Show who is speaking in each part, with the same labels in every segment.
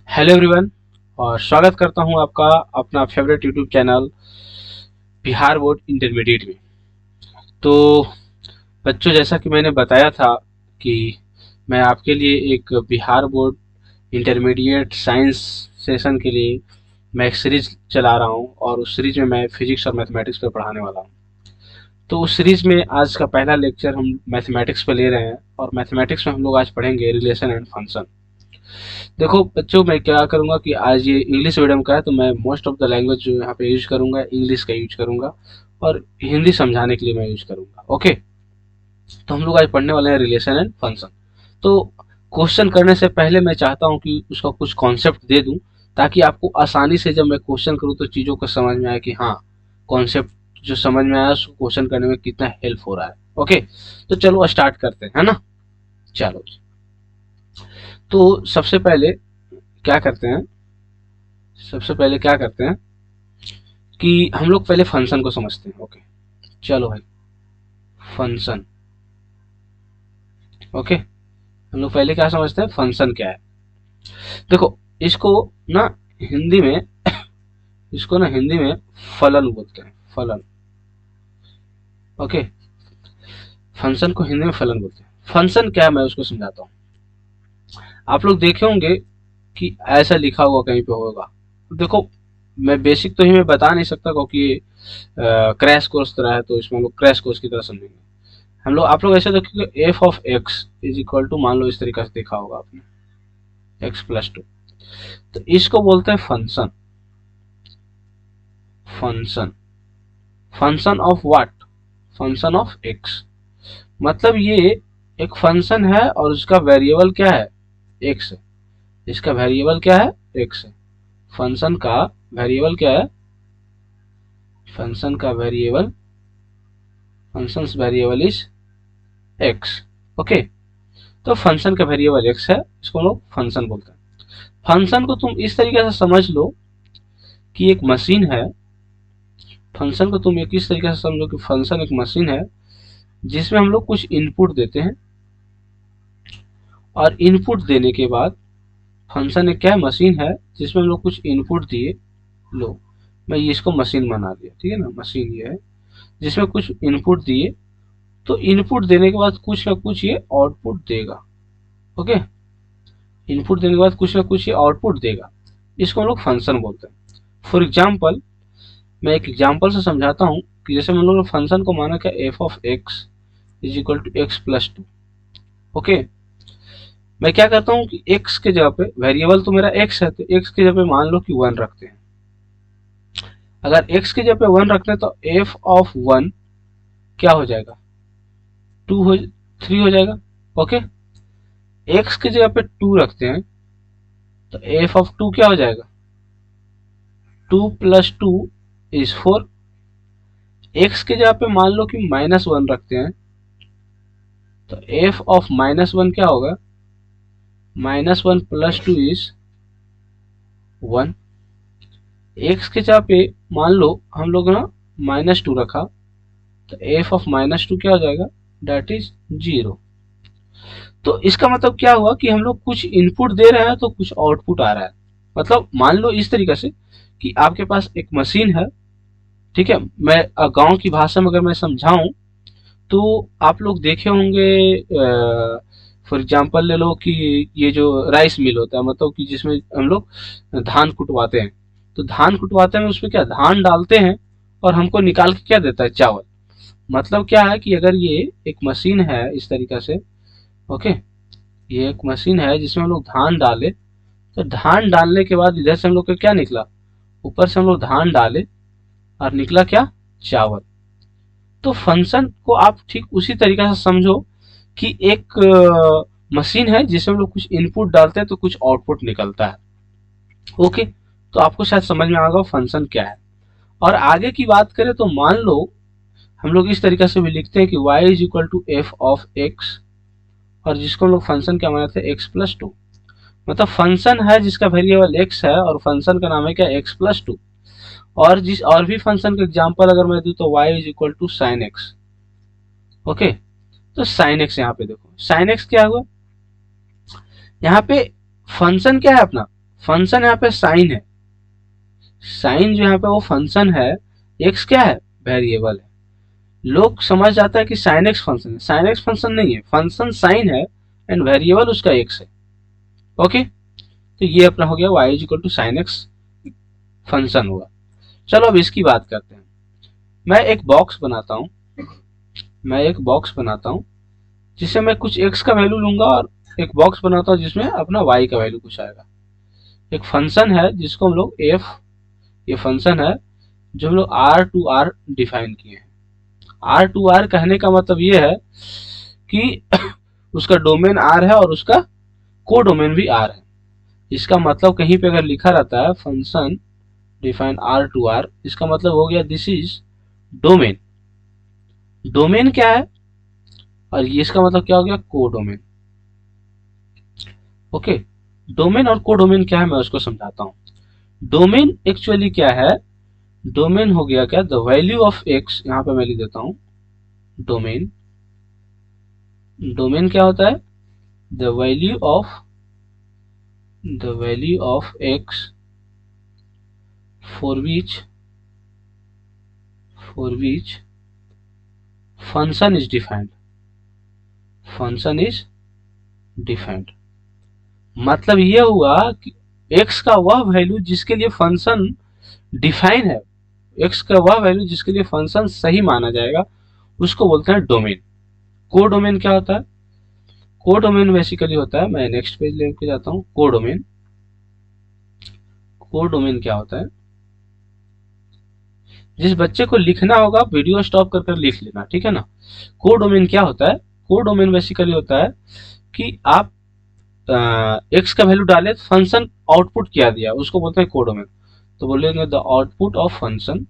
Speaker 1: Hello everyone और स्वागत करता हूं आपका अपना favourite YouTube channel Bihar board intermediate में। तो बच्चों, जैसा कि मैंने बताया था कि मैं आपके लिए एक Bihar board intermediate science session के लिए मैं एक सीरीज चला रहा हूं और उस सीरीज में मैं फिजिक्स और मैथमेटिक्स पे पढ़ाने वाला हूं। तो उस सीरीज में आज का पहला लेक्चर हम मैथमेटिक्स पे ले रहे हैं और मैथमेटिक्स में हम लोग आज पढ़ेंगे रिलेशन एंड फंक्शन। देखो बच्चों, मैं क्या करूंगा कि आज ये इंग्लिश मीडियम का है तो मैं मोस्ट ऑफ द लैंग्वेज जो यहाँ पे यूज करूंगा इंग्लिश का यूज करूंगा और हिंदी समझाने के लिए मैं यूज करूंगा। ओके, तो हम लोग आज पढ़ने वाले हैं रिलेशन एंड फंक्शन। तो क्वेश्चन करने से पहले मैं चाहता हूँ कि उसका कुछ कॉन्सेप्ट दे दूं ताकि आपको आसानी से जब मैं क्वेश्चन करूँ तो चीज़ों को समझ में आए कि हाँ, कॉन्सेप्ट जो समझ में आया उसको क्वेश्चन करने में कितना हेल्प हो रहा है। ओके, तो चलो स्टार्ट करते हैं, है ना। चलो, तो सबसे पहले क्या करते हैं कि हम लोग पहले फंक्शन को समझते हैं। ओके, चलो भाई, फंक्शन। ओके, हम लोग पहले क्या समझते हैं, फंक्शन क्या है। देखो, इसको ना हिंदी में इसको ना हिंदी में फलन बोलते हैं, फलन। ओके, फंक्शन को हिंदी में फलन बोलते हैं। फंक्शन क्या है मैं उसको समझाता हूँ। आप लोग देखे होंगे कि ऐसा लिखा हुआ कहीं पे होगा। देखो, मैं बेसिक तो ही मैं बता नहीं सकता क्योंकि क्रैश कोर्स तरह है, तो इसमें हम लोग क्रैश कोर्स की तरह समझेंगे। आप लोग ऐसे देखोगे F of x is equal to, मान लो इस तरीके से देखा होगा आपने, x+2। तो इसको बोलते हैं function. Function function of what? Function of X. मतलब ये एक फंक्शन है और उसका वेरिएबल क्या है, एक्स है। इसका वेरिएबल क्या है, एक्स है। फंक्शन का वेरिएबल क्या है, फंक्शन का variable, functions variable is x. Okay, तो फंक्शन का वेरिएबल एक्स है, इसको हम लोग फंक्शन बोलते हैं। फंक्शन को तुम इस तरीके से समझ लो कि एक मशीन है। फंक्शन को तुम एक इस तरीके से समझो कि फंक्शन एक मशीन है जिसमें हम लोग कुछ इनपुट देते हैं और इनपुट देने के बाद फंक्शन एक क्या है, मशीन है जिसमें हम लोग कुछ इनपुट दिए। लो, मैं ये इसको मशीन बना दिया, ठीक है ना। मशीन ये है जिसमें कुछ इनपुट दिए, तो इनपुट देने के बाद कुछ ना कुछ ये आउटपुट देगा। ओके, इनपुट देने के बाद कुछ ना कुछ ये आउटपुट देगा, इसको हम लोग फंक्शन बोलते हैं। फॉर एग्जाम्पल, मैं एक एग्जाम्पल से समझाता हूँ कि जैसे हम लोग ने फंक्शन को माना क्या, F of x is equal to x+2। Okay, मैं क्या करता हूँ कि x के जगह पे, वेरिएबल तो मेरा x है, तो x के जगह पे मान लो कि 1 रखते हैं। अगर x के जगह पे 1 रखते हैं तो f ऑफ 1 क्या हो जाएगा, 3 हो जाएगा। ओके, x की जगह पे 2 रखते हैं तो f ऑफ 2 क्या हो जाएगा, 2+2 = 4। x की जगह पे मान लो कि -1 रखते हैं तो f ऑफ -1 क्या होगा, -1 + 2 = 1। x की जगह पे मान लो हम लोग ना -2 रखा तो f ऑफ -2 क्या हो जाएगा, डेट इज 0। तो इसका मतलब क्या हुआ कि हम लोग कुछ इनपुट दे रहे हैं तो कुछ आउटपुट आ रहा है। मतलब मान लो इस तरीके से कि आपके पास एक मशीन है, ठीक है। मैं गांव की भाषा में अगर मैं समझाऊं तो आप लोग देखे होंगे, फॉर एग्जांपल ले लो कि ये जो राइस मिल होता है, मतलब कि जिसमें हम लोग धान कुटवाते हैं। तो धान कुटवाते हैं उसमें क्या, धान डालते हैं और हमको निकाल के क्या देता है, चावल। मतलब क्या है कि अगर ये एक मशीन है इस तरीके से, ओके, ये एक मशीन है जिसमें हम लोग धान डाले, तो धान डालने के बाद इधर से हम लोग का क्या निकला, ऊपर से हम लोग धान डाले और निकला क्या, चावल। तो फंक्शन को आप ठीक उसी तरीके से समझो कि एक मशीन है जिसमें हम लोग कुछ इनपुट डालते हैं तो कुछ आउटपुट निकलता है। ओके, तो आपको शायद समझ में आ गया फंक्शन क्या है। और आगे की बात करें तो मान लो हम लोग इस तरीके से भी लिखते हैं कि y is equal to F of X, और जिसको हम लोग फंक्शन क्या मानते हैं, x+2। मतलब फंक्शन है जिसका वेरिएबल x है और फंक्शन का नाम है क्या, x+2। और जिस और भी फंक्शन का एग्जांपल अगर मैं दूं तो y is equal to sine X. Okay, तो साइन एक्स, यहाँ पे देखो साइन एक्स क्या हुआ, यहाँ पे फंक्शन क्या है अपना, फंक्शन यहाँ पे साइन है, साइन जो यहाँ पे वो फंक्शन है, एक्स क्या है, वेरिएबल है। लोग समझ जाता है कि साइन एक्स फंक्शन है, साइन एक्स फंक्शन नहीं है, फंक्शन साइन है एंड वेरिएबल उसका एक्स है। ओके, तो ये अपना हो गया y equal to sine X function हुआ। चलो अब इसकी बात करते हैं। मैं एक बॉक्स बनाता हूं, मैं एक बॉक्स बनाता हूं जिससे मैं कुछ x का वैल्यू लूंगा और एक बॉक्स बनाता हूं जिसमें अपना y का वैल्यू कुछ आएगा। एक फंक्शन है जिसको हम लोग f, ये फंक्शन है जो हम लोग r टू r डिफाइन किए हैं। r टू r कहने का मतलब ये है कि उसका डोमेन r है और उसका को डोमेन भी r है। इसका मतलब कहीं पे अगर लिखा रहता है function define r to r, इसका मतलब हो गया दिस इज डोमेन। डोमेन क्या है और ये इसका मतलब क्या हो गया, को डोमेन। ओके, डोमेन और को डोमेन क्या है मैं उसको समझाता हूं। डोमेन एक्चुअली क्या है, डोमेन हो गया क्या, द वैल्यू ऑफ एक्स, यहां पे मैं लिख देता हूं डोमेन। डोमेन क्या होता है, the value of x for which function is defined, function is defined. मतलब ये हुआ कि x का वह वैल्यू जिसके लिए फंक्शन डिफाइन है, x का वह वैल्यू जिसके लिए फंक्शन सही माना जाएगा, उसको बोलते हैं डोमेन। को डोमेन क्या होता है, को डोमेन बेसिकली होता है, मैं नेक्स्ट पेज लेके जाता हूं। को डोमेन, को डोमेन क्या होता है, जिस बच्चे को लिखना होगा वीडियो स्टॉप कर लिख लेना, ठीक है ना। को डोमेन क्या होता है, को डोमेन बेसिकली होता है कि आप एक्स का वैल्यू डाले, फंक्शन आउटपुट क्या दिया, उसको बोलते हैं को डोमेन। तो बोलेंगे the output of function,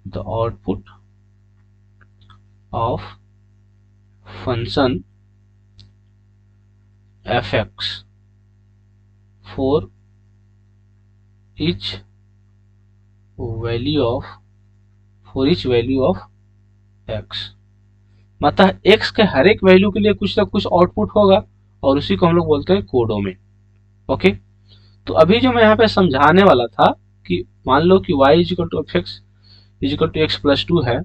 Speaker 1: the output of function F x for each value of, for each value of X. मतलब एक्स के हर एक वैल्यू के लिए कुछ ना कुछ आउटपुट होगा और उसी को हम लोग बोलते हैं को डोमेन। ओके, तो अभी जो मैं यहाँ पे समझाने वाला था कि मान लो कि y is equal to F X is equal to X plus two है,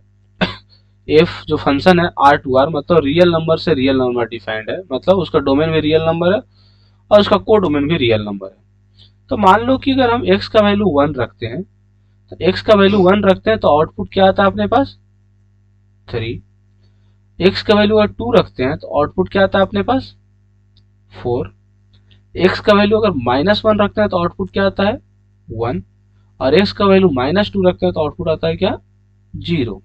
Speaker 1: f जो फंक्शन है r टू r, मतलब रियल नंबर से रियल नंबर डिफाइंड है, मतलब उसका डोमेन भी रियल नंबर है और उसका को डोमेन भी रियल नंबर है। तो मान लो कि अगर हम x का वैल्यू 1 रखते हैं, तो x का वैल्यू 1 रखते हैं तो आउटपुट क्या आता है अपने पास 3। x का वैल्यू अगर 2 रखते हैं तो आउटपुट क्या आता है अपने पास 4। x का वैल्यू अगर -1 रखते हैं तो आउटपुट क्या आता है 1, और x का वैल्यू -2 रखते हैं तो आउटपुट आता है क्या 0।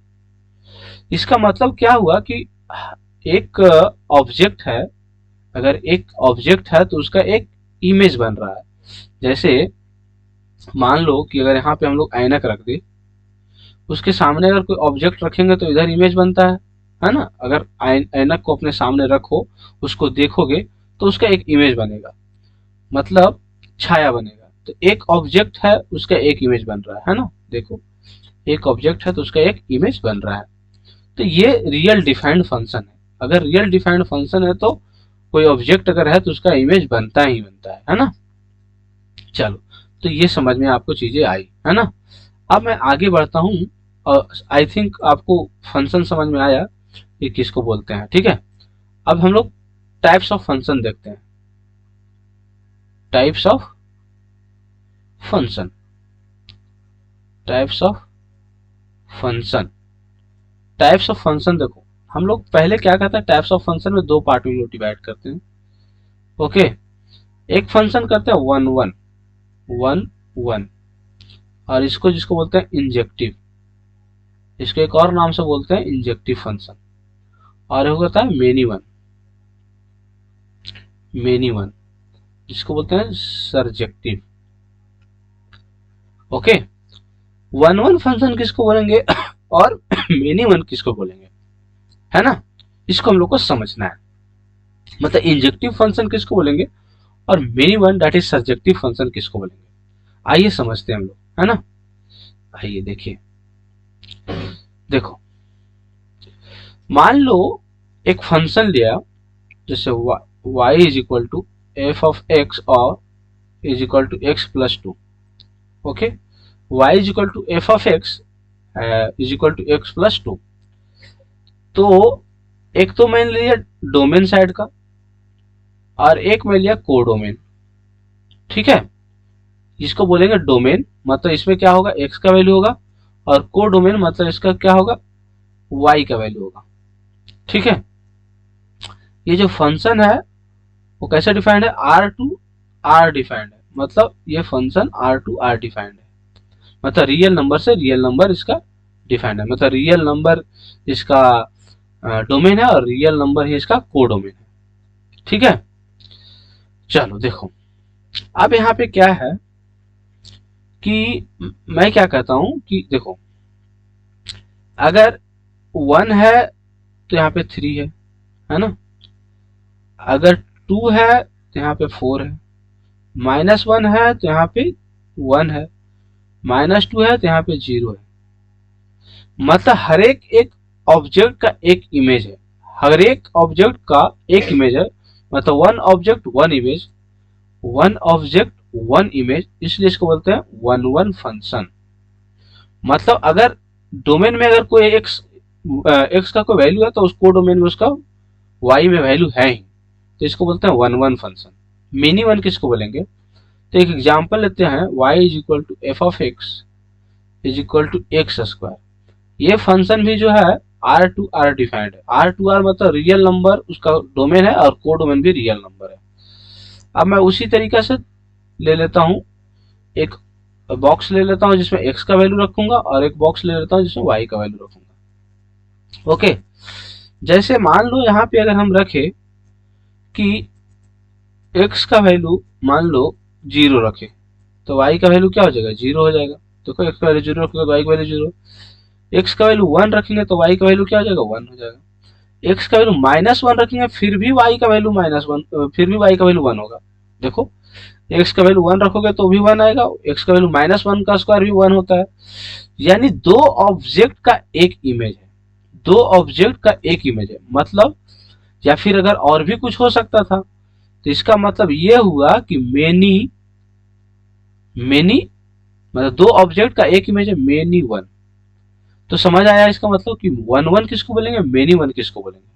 Speaker 1: इसका मतलब क्या हुआ कि एक ऑब्जेक्ट है, अगर एक ऑब्जेक्ट है तो उसका एक इमेज बन रहा है। जैसे मान लो कि अगर यहाँ पे हम लोग ऐनक रख दे, उसके सामने अगर कोई ऑब्जेक्ट रखेंगे तो इधर इमेज बनता है ना। अगर ऐनक को अपने सामने रखो, उसको देखोगे तो उसका एक इमेज बनेगा, मतलब छाया बनेगा। तो एक ऑब्जेक्ट है उसका एक इमेज बन रहा है ना, देखो एक ऑब्जेक्ट है तो उसका एक इमेज बन रहा है। तो ये रियल डिफाइंड फंक्शन है। अगर रियल डिफाइंड फंक्शन है तो कोई ऑब्जेक्ट अगर है तो उसका इमेज बनता ही बनता है ना। चलो, तो ये समझ में आपको चीजें आई है ना। अब मैं आगे बढ़ता हूँ और आई थिंक आपको फंक्शन समझ में आया कि किसको बोलते हैं, ठीक है। अब हम लोग टाइप्स ऑफ फंक्शन देखते हैं। Types of function, types of function, types of function देखो, हम लोग पहले क्या करते हैं, टाइप्स ऑफ फंक्शन में दो पार्ट में लोग डिवाइड करते हैं। ओके, एक फंक्शन करते हैं वन वन, वन वन, और इसको जिसको बोलते हैं इंजेक्टिव, इसको एक और नाम से बोलते हैं इंजेक्टिव फंक्शन। और एक होता है मेनी वन, मेनी वन जिसको बोलते हैं सरजेक्टिव। ओके, वन वन फंक्शन किसको बोलेंगे और मेनी वन किसको बोलेंगे, है ना। इसको हम लोग को समझना है, मतलब इंजेक्टिव फंक्शन किसको बोलेंगे और many one that is surjective function किसको बोलेंगे। आइए समझते हैं हम लोग, है ना। आइए देखिए, देखो मान लो एक फंक्शन लिया, जैसे y is equal to F of X और is equal to X plus two. Okay, Y is equal to F of x is equal to X plus two. तो एक तो मैंने लिया डोमेन साइड का और एक मैं लिया कोडोमेन। ठीक है, इसको बोलेंगे डोमेन, मतलब इसमें क्या होगा, एक्स का वैल्यू होगा, और कोडोमेन मतलब इसका क्या होगा, वाई का वैल्यू होगा। ठीक है, ये जो फंक्शन है वो कैसे डिफाइंड है, आर टू आर डिफाइंड है, मतलब ये function R to R defined है, मतलब रियल नंबर से रियल नंबर इसका डिफाइंड है, मतलब रियल नंबर इसका डोमेन है और रियल नंबर ही इसका कोडोमेन है। ठीक है, चलो देखो अब यहाँ पे क्या है कि मैं क्या कहता हूं कि देखो, अगर 1 है तो यहाँ पे 3 है ना, अगर 2 है तो यहाँ पे 4 है, -1 है तो यहाँ पे 1 है, -2 है तो यहाँ पे 0 है। मतलब हर एक एक ऑब्जेक्ट का एक इमेज है, हर एक ऑब्जेक्ट का एक इमेज है, मतलब one object one image, one object one image, इसलिए इसको बोलते हैं वन वन फंक्शन। मतलब अगर डोमेन में अगर कोई एक्स का कोई वैल्यू है तो उसको डोमेन में उसका वाई में वैल्यू है ही, तो इसको बोलते हैं one one function. Many one किसको बोलेंगे, तो एक एग्जांपल लेते हैं, y is equal to F of x is equal to X square. ये फंक्शन भी जो है आर टू आर डिफाइंड है, आर टू आर मतलब रियल नंबर उसका डोमेन है और को डोमेन भी रियल नंबर है। अब मैं उसी तरीके से ले लेता हूं, एक बॉक्स ले लेता हूं जिसमें x का वैल्यू रखूंगा और एक बॉक्स ले लेता हूं जिसमें y का वैल्यू रखूंगा। ओके, जैसे मान लो यहाँ पे अगर हम रखे कि x का वैल्यू मान लो 0 रखे तो y का वैल्यू क्या हो जाएगा, 0 हो जाएगा। देखो x का वैल्यू 0 रखोगे तो y का वैल्यू 0, x का वैल्यू 1 रखेंगे तो y का वैल्यू क्या हो जाएगा, 1 हो जाएगा। x का वैल्यू -1 रखेंगे फिर भी y का वैल्यू -1, फिर भी y का वैल्यू 1 होगा। देखो x का वैल्यू 1 रखोगे तो भी 1 आएगा, x का वैल्यू -1 का स्क्वायर भी 1 होता है। यानी दो ऑब्जेक्ट का एक इमेज है, दो ऑब्जेक्ट का एक इमेज है मतलब, या फिर अगर और भी कुछ हो सकता था, तो इसका मतलब ये हुआ कि मेनी मेनी मतलब दो ऑब्जेक्ट का एक इमेज है, मेनी वन। तो समझ आया इसका मतलब कि वन वन किसको बोलेंगे, मेनी वन किसको बोलेंगे।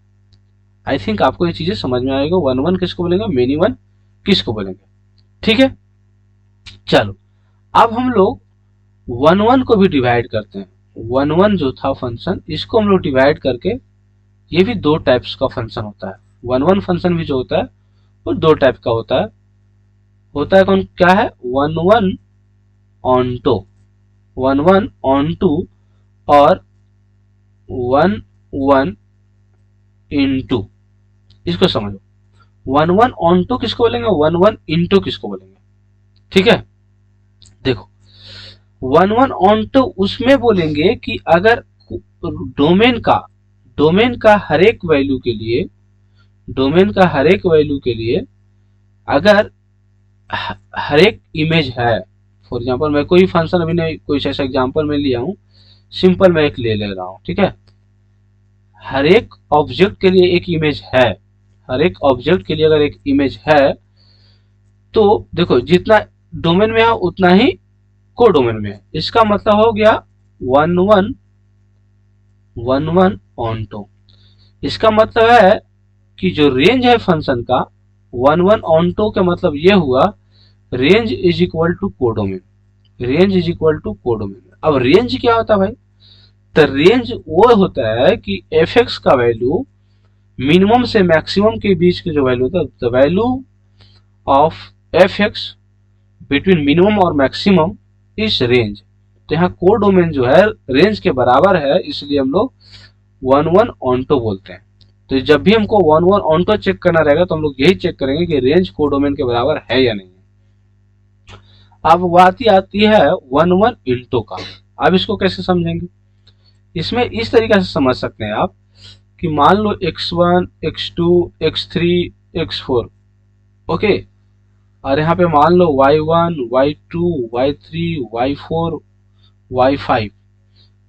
Speaker 1: आई थिंक आपको ये चीजें समझ में आएगा, वन वन किसको बोलेंगे, मेनी वन किसको बोलेंगे। ठीक है, चलो अब हम लोग वन वन को भी डिवाइड करते हैं। वन वन जो था फंक्शन, इसको हम लोग डिवाइड करके, ये भी दो टाइप्स का फंक्शन होता है। वन वन फंक्शन भी जो होता है वो दो टाइप का होता है कौन क्या है, one one onto, one one onto और वन वन इनटू। इसको समझो, वन वन ऑन टू किसको बोलेंगे, वन वन इनटू किसको बोलेंगे। ठीक है, देखो वन वन ऑन टू उसमें बोलेंगे कि अगर डोमेन का हर एक वैल्यू के लिए, डोमेन का हर एक वैल्यू के लिए अगर हर एक इमेज है, फॉर एग्जांपल मैं कोई फंक्शन अभी नहीं, कोई ऐसा एग्जांपल मैं लिया हूं, सिंपल मैं एक ले रहा हूं। ठीक है, हर एक ऑब्जेक्ट के लिए एक इमेज है, हर एक ऑब्जेक्ट के लिए अगर एक इमेज है तो देखो जितना डोमेन में है उतना ही को डोमेन में है। इसका मतलब हो गया one one one one onto. इसका मतलब है कि जो रेंज है फंक्शन का वन वन ऑन टू का मतलब ये हुआ range is equal to codomain, range is equal to codomain. अब रेंज क्या होता है भाई, तो रेंज वो होता है कि एफ एक्स का वैल्यू मिनिमम से मैक्सिमम के बीच के जो वैल्यू होता है, the value of F x between minimum और मैक्सिमम इस रेंज। तो यहाँ कोडोमेन जो है रेंज के बराबर है, इसलिए हम लोग वन वन ऑन टू बोलते हैं। तो जब भी हमको one one onto check करना रहेगा तो हम लोग यही चेक करेंगे कि रेंज कोडोमेन के बराबर है या नहीं। अब बात ही आती है वन वन इंटू का। अब इसको कैसे समझेंगे, इसमें इस तरीके से समझ सकते हैं आप कि मान लो x1 x2 x3 x4, okay, और यहाँ पे मान लो y1 y2 y3 y4 y5।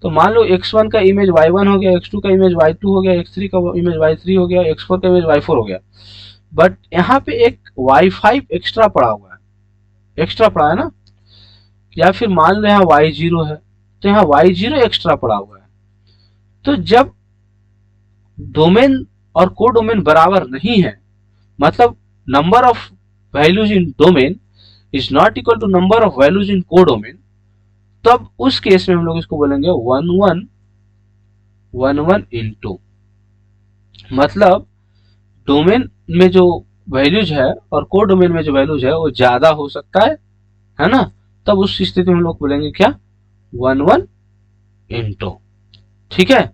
Speaker 1: तो मान लो x1 का इमेज y1 हो गया, x2 का इमेज y2 हो गया, x3 का इमेज y3 हो गया, x4 का इमेज y4 हो गया। बट यहाँ पे एक y5 एक्स्ट्रा पड़ा हुआ है, एक्स्ट्रा पड़ा है ना। या फिर मान लो यहाँ y0 है, तो यहाँ y0 एक्स्ट्रा पड़ा हुआ है। तो जब डोमेन और कोडोमेन बराबर नहीं है, मतलब number of values in domain is not equal to number of values in codomain, तब उस केस में हम लोग इसको बोलेंगे 1 1 इनटू, मतलब डोमेन में जो वैल्यूज है और कोडोमेन में जो वैल्यूज है वो ज्यादा हो सकता है ना। तब उस स्थिति में हम लोग बोलेंगे क्या, 1 इनटू। ठीक है,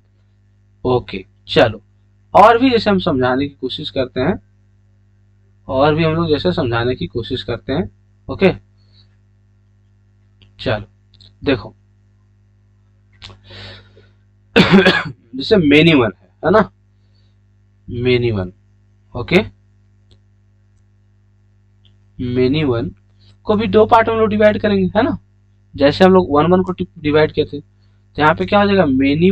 Speaker 1: ओके। चलो और भी जैसे हम समझाने की कोशिश करते हैं, और भी हम लोग जैसे समझाने की कोशिश करते हैं। ओके, चलो देखो जैसे मेनी वन है ना, many one. Okay, many one को भी दो पार्ट में लोग डिवाइड करेंगे, है ना। जैसे हम लोग 1 1 को डिवाइड किए थे, तो यहाँ पे क्या हो जाएगा, मेनी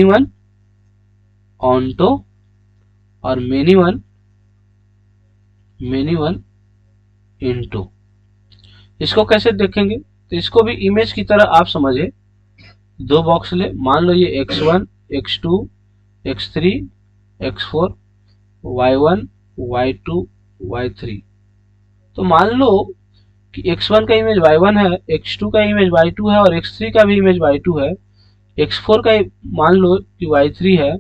Speaker 1: वन ऑन्टो और मेनी वन इनटू। इसको कैसे देखेंगे, तो इसको भी इमेज की तरह आप समझे। दो बॉक्स ले, मान लो ये x1 x2 x3 x4 y1 y2 y3। तो मान लो कि x1 का इमेज y1 है, x2 का इमेज y2 है और x3 का भी इमेज y2 है, x4 का मान लो कि y3 है।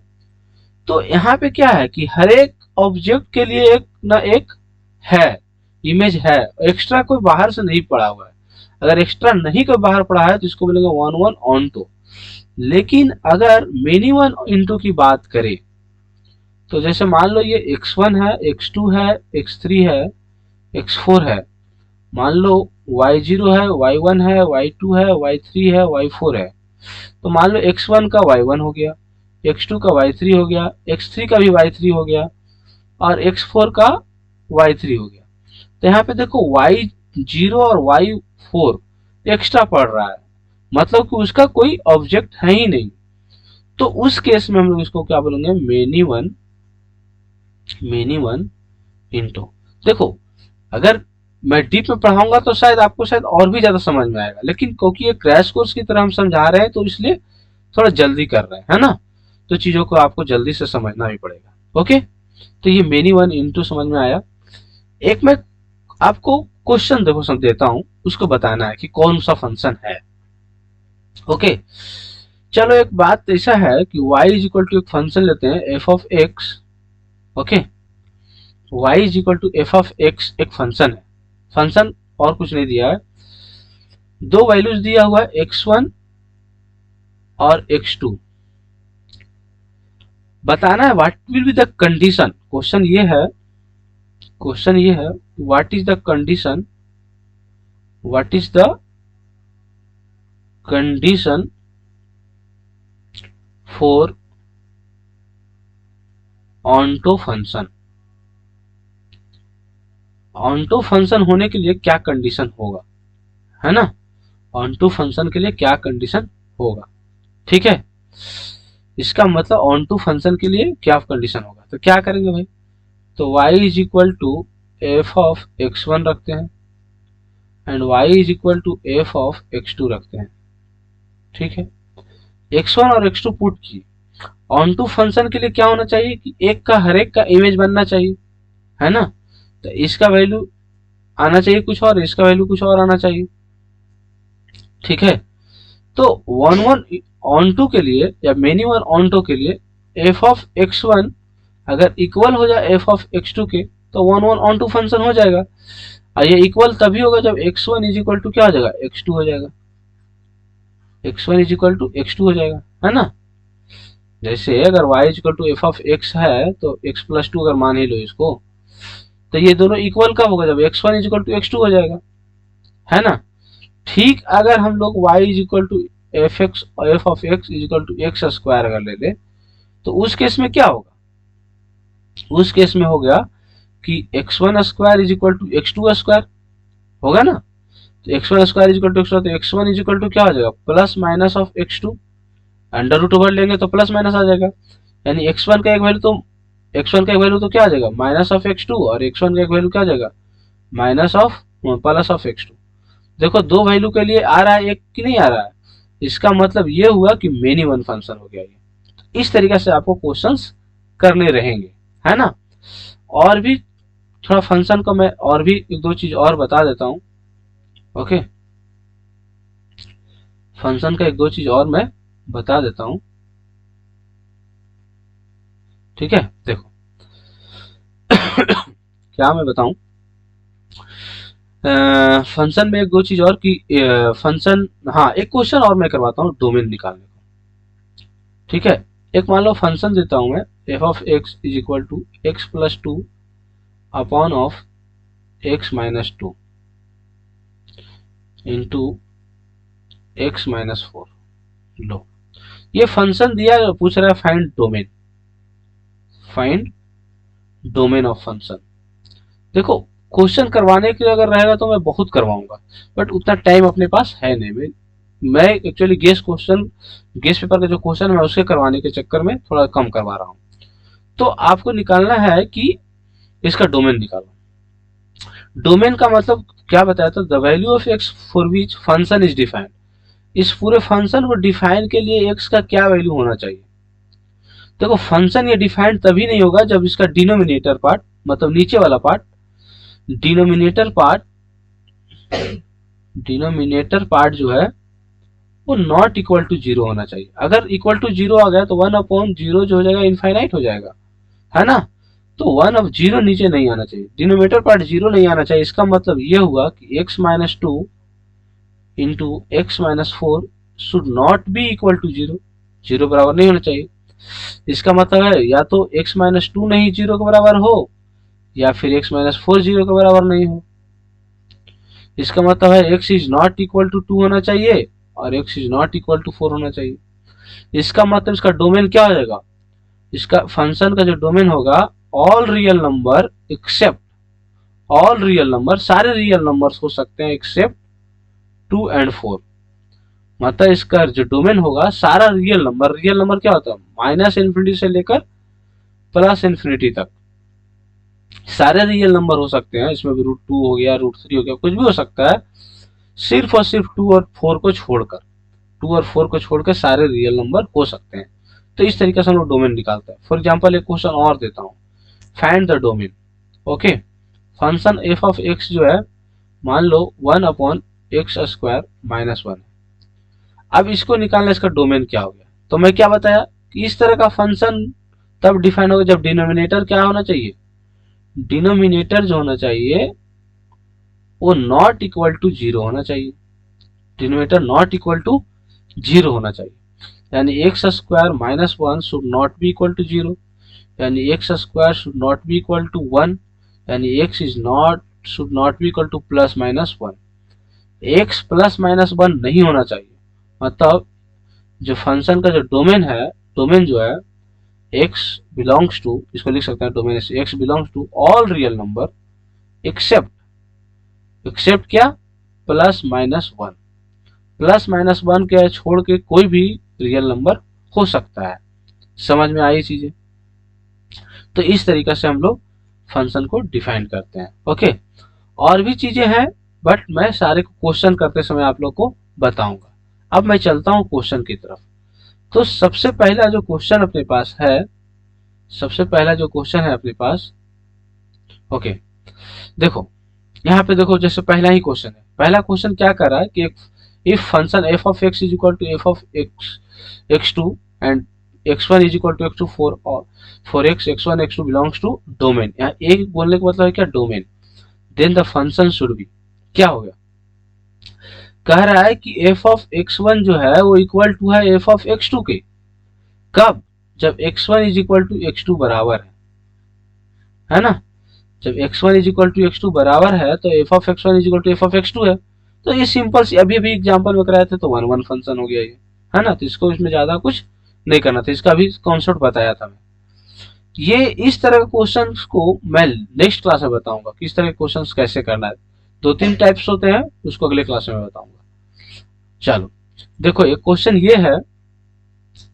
Speaker 1: तो यहाँ पे क्या है कि हर एक ऑब्जेक्ट के लिए एक ना एक है, इमेज है, एक्स्ट्रा कोई बाहर से नहीं पड़ा हुआ है। अगर एक्स्ट्रा नहीं कोई बाहर पड़ा है तो इसको बोलेंगे 1 1 ऑन्टो। लेकिन अगर मेनी वन इंटू की बात करें, तो जैसे मान लो ये x1 है, x2 है, x3 है, x4 है, मान लो y0 है, y1 है, y2 है, y3 है, y4 है। तो मान लो x1 का y1 हो गया, x2 का y3 हो गया, x3 का भी y3 हो गया और x4 का y3 हो गया। तो यहाँ पे देखो y0 और y4 एक्स्ट्रा पड़ रहा है, मतलब कि उसका कोई ऑब्जेक्ट है ही नहीं। तो उस केस में हम लोग इसको क्या बोलेंगे, मेनी वन इनटू। देखो अगर मैं डीप में पढ़ाऊंगा तो शायद आपको शायद और भी ज्यादा समझ में आएगा, लेकिन क्योंकि ये क्रैश कोर्स की तरह हम समझा रहे हैं तो इसलिए थोड़ा जल्दी कर रहे हैं, है ना। तो चीजों को आपको जल्दी से समझना भी पड़ेगा। ओके, तो ये मेनी वन इनटू समझ में आया। एक मैं आपको क्वेश्चन देखो समझ देता हूं, उसको बताना है कि कौन सा फंक्शन है। ओके, चलो एक बात ऐसा है कि y इज इक्वल टू एक फंक्शन लेते हैं F of X. Okay, y is equal to F of X एक फंक्शन है, फंक्शन और कुछ नहीं दिया है। दो वैल्यूज दिया हुआ है x1 और x2। बताना है what will be the condition. Question ये है what is the condition, what is the condition for onto function. Onto function होने के लिए क्या कंडीशन होगा, है ना। ऑन्टो फंक्शन के लिए क्या कंडीशन होगा, ठीक है। इसका मतलब ऑन्टो फंक्शन के लिए क्या कंडीशन होगा, तो क्या करेंगे भाई, तो y is equal to F of x1 रखते हैं and y is equal to F of x2 रखते हैं, ठीक है। x1 और x2 पुट की। ऑन्टो फंक्शन के लिए क्या होना चाहिए कि एक का हर एक का इमेज बनना चाहिए, है ना। तो इसका वैल्यू आना चाहिए कुछ और, इसका वैल्यू कुछ और आना चाहिए, ठीक है। तो 1 1 ऑन्टो के लिए या मेनी वन ऑन्टो के लिए एफ ऑफ x1 अगर इक्वल हो जाए एफ ऑफ x2 के, तो 1 1 ऑन्टो फंक्शन हो जाएगा। और ये इक्वल तभी होगा जब x1 इज इक्वल टू क्या हो जाएगा, x2 हो जाएगा, x1 is equal to x2 हो जाएगा, है ना। जैसे अगर y is equal to F of x है तो x प्लस 2 अगर मान ही लो इसको, तो ये दोनों इक्वल कब होगा, जब x1 is equal to x2 हो जाएगा, है ना। ठीक अगर हम लोग y is equal to F of x is equal to X square अगर ले ले, तो उस केस में क्या होगा, उस केस में हो गया कि x1 square is equal to x2 square होगा ना। तो x1 square is equal to x2, तो x1 इज इक्वल टू क्या हो जाएगा, plus minus of x2। Under root over लेंगे तो प्लस माइनस आ जाएगा, यानी x1 का एक वैल्यू तो क्या आ जाएगा, माइनस ऑफ x2, और x1 का एक वैल्यू क्या आ जाएगा, minus of plus of x2। देखो दो वैल्यू के लिए आ रहा है, एक की नहीं आ रहा है, इसका मतलब ये हुआ कि मेनी वन फंक्शन हो गया ये। इस तरीके से आपको क्वेश्चंस करने रहेंगे, है ना। और भी थोड़ा फंक्शन को मैं और भी एक दो चीज और बता देता हूं। ओके, फंक्शन का एक दो चीज और मैं बता देता हूं। ठीक है, देखो क्या मैं बताऊं, फंक्शन में एक दो चीज और की फंक्शन, हाँ एक क्वेश्चन और मैं करवाता हूँ डोमेन निकालने को। ठीक है, एक मान लो फंक्शन देता हूं मैं F of x is equal to X plus two upon of X minus two into X minus four. लो, ये फंक्शन दिया, पूछ रहा है find domain, find domain of function. देखो क्वेश्चन करवाने के लिए अगर रहेगा तो मैं बहुत करवाऊंगा, बट उतना टाइम अपने पास है नहीं। मैं एक्चुअली गेस पेपर का जो क्वेश्चन है मैं उसके करवाने के चक्कर में थोड़ा कम करवा रहा हूँ। तो आपको निकालना है कि इसका डोमेन निकालो। डोमेन का मतलब क्या बताया था, the value of x for which function is defined. इस पूरे फंक्शन को डिफाइन के लिए एक्स का क्या वैल्यू होना चाहिए। देखो फंक्शन ये डिफाइंड तभी नहीं होगा जब इसका डिनोमिनेटर पार्ट, मतलब नीचे वाला पार्ट, डिनोमिनेटर पार्ट जो है वो नॉट इक्वल टू जीरो होना चाहिए। अगर इक्वल टू जीरो आ गया तो वन अपॉन जीरो जो हो जाएगा इनफाइनाइट हो जाएगा, है ना। तो वन ऑफ जीरो नीचे नहीं आना चाहिए, डिनोमिनेटर पार्ट जीरो नहीं आना चाहिए। इसका मतलब ये हुआ कि X minus two into X minus four should not be equal to zero, zero बराबर नहीं होना चाहिए। इसका मतलब है या तो एक्स माइनस टू नहीं जीरो के बराबर हो, या फिर एक्स माइनस फोर जीरो के बराबर नहीं हो। इसका मतलब है X is not equal to two होना चाहिए और X is not equal to four होना चाहिए। इसका मतलब इसका डोमेन क्या हो जाएगा, इसका फंक्शन का जो डोमेन होगा all real number accept, all real number, सारे रियल नंबर्स हो सकते हैं एक्सेप्ट टू एंड फोर। मतलब इसका जो डोमेन होगा सारा रियल नंबर क्या होता है, माइनस इन्फिनिटी से लेकर प्लस इन्फिनिटी तक सारे रियल नंबर हो सकते हैं। इसमें भी रूट टू हो गया, रूट थ्री हो गया, कुछ भी हो सकता है, सिर्फ और सिर्फ टू और फोर को छोड़कर, टू और फोर को छोड़कर सारे रियल नंबर हो सकते हैं। तो इस तरीके से हम लोग डोमेन निकालते हैं। फॉर एग्जाम्पल एक क्वेश्चन और देता हूँ, find the domain. Okay, function F of X जो है मान लो one upon X square minus one. अब इसको निकालना, इसका डोमेन क्या हो गया। तो मैं क्या बताया कि इस तरह का फंक्शन तब डिफाइन होगा जब डिनोमिनेटर क्या होना चाहिए, डिनोमिनेटर जो होना चाहिए वो नॉट इक्वल टू जीरो होना चाहिए, denominator not equal to zero होना चाहिए। यानी X square minus one should not be equal to zero, यानी X square should not be equal to one, यानी X is not should not be equal to plus minus one. X plus minus one नहीं होना चाहिए। मतलब जो function का जो domain है, डोमेन जो है x बिलोंग्स टू, इसको लिख सकते हैं डोमेन से x belongs to all real number except, except क्या, plus minus one. Plus minus one के छोड़ के कोई भी रियल नंबर हो सकता है। समझ में आई चीजें। तो इस तरीके से हम लोग फंक्शन को डिफाइन करते हैं। ओके, और भी चीजें हैं बट मैं सारे क्वेश्चन करते समय आप लोग को बताऊंगा। अब मैं चलता हूं क्वेश्चन की तरफ। तो सबसे पहला जो क्वेश्चन अपने पास है, सबसे पहला जो क्वेश्चन है अपने पास, ओके देखो यहाँ पे देखो, जैसे पहला ही क्वेश्चन है, पहला क्वेश्चन क्या कर रहा है कि if function F of x is equal to F of X two and X one is equal to X two for, और for X X one X two belongs to domain. यहाँ एक बोलने का मतलब है क्या, domain. Then the function should be, क्या हो गया, कह रहा है कि एफ ऑफ एक्स वन जो है वो इक्वल टू है एफ ऑफ एक्स टू के। कब, जब X one is equal to X two बराबर है ना। जब x1 is equal to X two बराबर है तो F of X one is equal to F of X two है। तो ये सिंपल सी अभी अभी एग्जांपल में कराए थे तो वन वन फंक्शन हो गया ये, है ना। तो इसको इसमें ज्यादा कुछ नहीं करना था, इसका भी कॉन्सेप्ट बताया था मैं। ये इस तरह के क्वेश्चंस को मैं नेक्स्ट क्लास में बताऊंगा, किस तरह के क्वेश्चंस कैसे करना है। दो तीन टाइप्स होते हैं, उसको अगले क्लास में बताऊंगा। चलो देखो, एक क्वेश्चन ये है,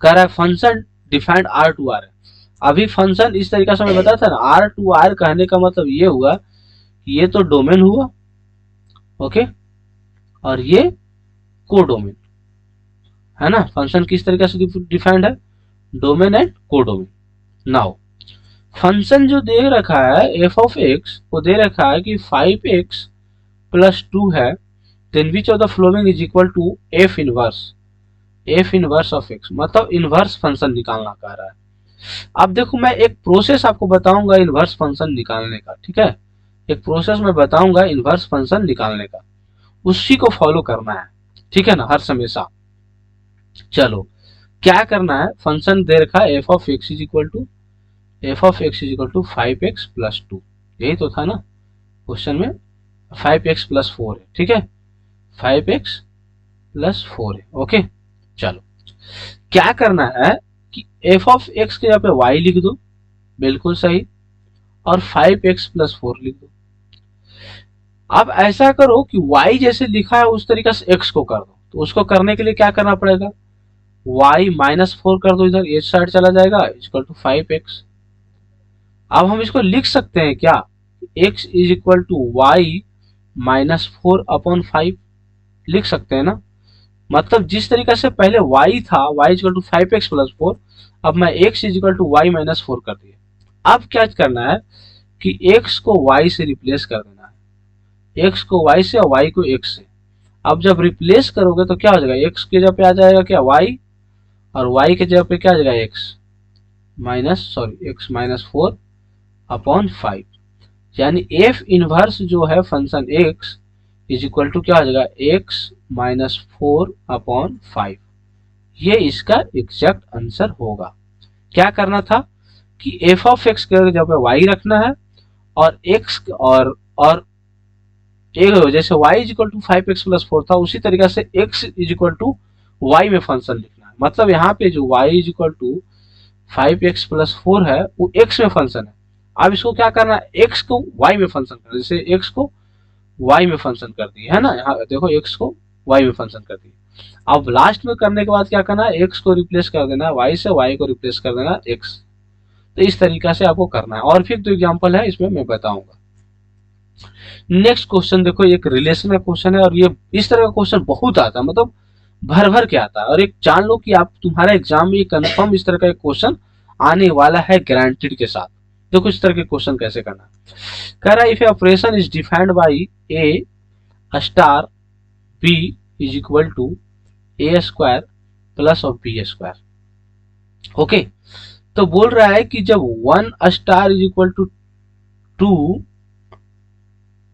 Speaker 1: कह रहा है function defined R to R है। अभी फंक्शन इस तरीके से मैं बताया था ना, आर टू आर कहने का मतलब ये हुआ, ये तो डोमेन हुआ, ओके, और ये कोडोमेन है ना। फंक्शन किस तरीके से डिफाइंड है, domain and codomain. Now function जो दे रखा है एफ ऑफ एक्स, वो दे रखा है कि 5x प्लस 2 है, then which of the following is equal to F inverse of X, मतलब इनवर्स फंक्शन निकालना कह रहा है। अब देखो मैं एक प्रोसेस आपको बताऊंगा इनवर्स फंक्शन निकालने का, ठीक है, एक प्रोसेस मैं बताऊंगा इनवर्स फंक्शन निकालने का, उसी को फॉलो करना है, ठीक है ना, हर हमेशा। चलो क्या करना है, फंक्शन दे रखा है F of x is equal to 5x plus 2, यही तो था ना क्वेश्चन में, 5x प्लस 4 है, ठीक है, 5x प्लस 4 है, ओके। चलो क्या करना है कि एफ ऑफ एक्स के जगह पे y लिख दो, बिल्कुल सही, और 5x प्लस 4 लिख दो। अब ऐसा करो कि y जैसे लिखा है उस तरीके से x को कर दो, तो उसको करने के लिए क्या करना पड़ेगा, y माइनस 4 कर दो, इधर इस साइड चला जाएगा, इक्वल टू 5x। अब हम इसको लिख सकते हैं क्या, x is equal to Y minus 4 upon 5 लिख सकते हैं ना। मतलब जिस तरीके से पहले y था, y equal to 5x plus 4, अब मैं x is equal to Y minus 4 कर दिया। अब क्या करना है कि x को y से रिप्लेस कर देना है, x को y से और y को x से। अब जब रिप्लेस करोगे तो क्या हो जाएगा, x के जगह पे आ जाएगा क्या y, और y के जगह पे क्या आ जाएगा x माइनस 4 अपॉन 5, यानी f इनवर्स जो है function x is equal to क्या हो जाएगा, x माइनस 4 अपॉन 5। ये इसका एग्जैक्ट आंसर होगा। क्या करना था कि f ऑफ x के जगह पे y रखना है, और x और एक जैसे y is equal to 5x plus 4 था, उसी तरीके से x is equal to y में फंक्शन लिखना है। मतलब यहाँ पे जो y is equal to 5x plus 4 है वो x में फंक्शन है। अब इसको क्या करना है, x को y में फंक्शन करना, जैसे x को y में फंक्शन कर दिए है ना, यहाँ देखो x को y में फंक्शन कर दिए। अब लास्ट में करने के बाद क्या करना है, x को रिप्लेस कर देना है y से, y को रिप्लेस कर देना x। तो इस तरीका से आपको करना है, और फिर 2 एग्जाम्पल है इसमें मैं बताऊंगा। नेक्स्ट क्वेश्चन देखो, एक रिलेशन का क्वेश्चन है, और ये इस तरह का क्वेश्चन बहुत आता है, मतलब भर भर के आता है, और एक जान लो कि आप तुम्हारा एग्जाम में कंफर्म इस तरह का एक क्वेश्चन आने वाला है गारंटीड के साथ। देखो इस तरह के क्वेश्चन कैसे करना है। कह रहा है if operation is defined by A star B is equal to A square plus of B square, okay. तो बोल रहा है कि जब 1 स्टार इज इक्वल टू 2,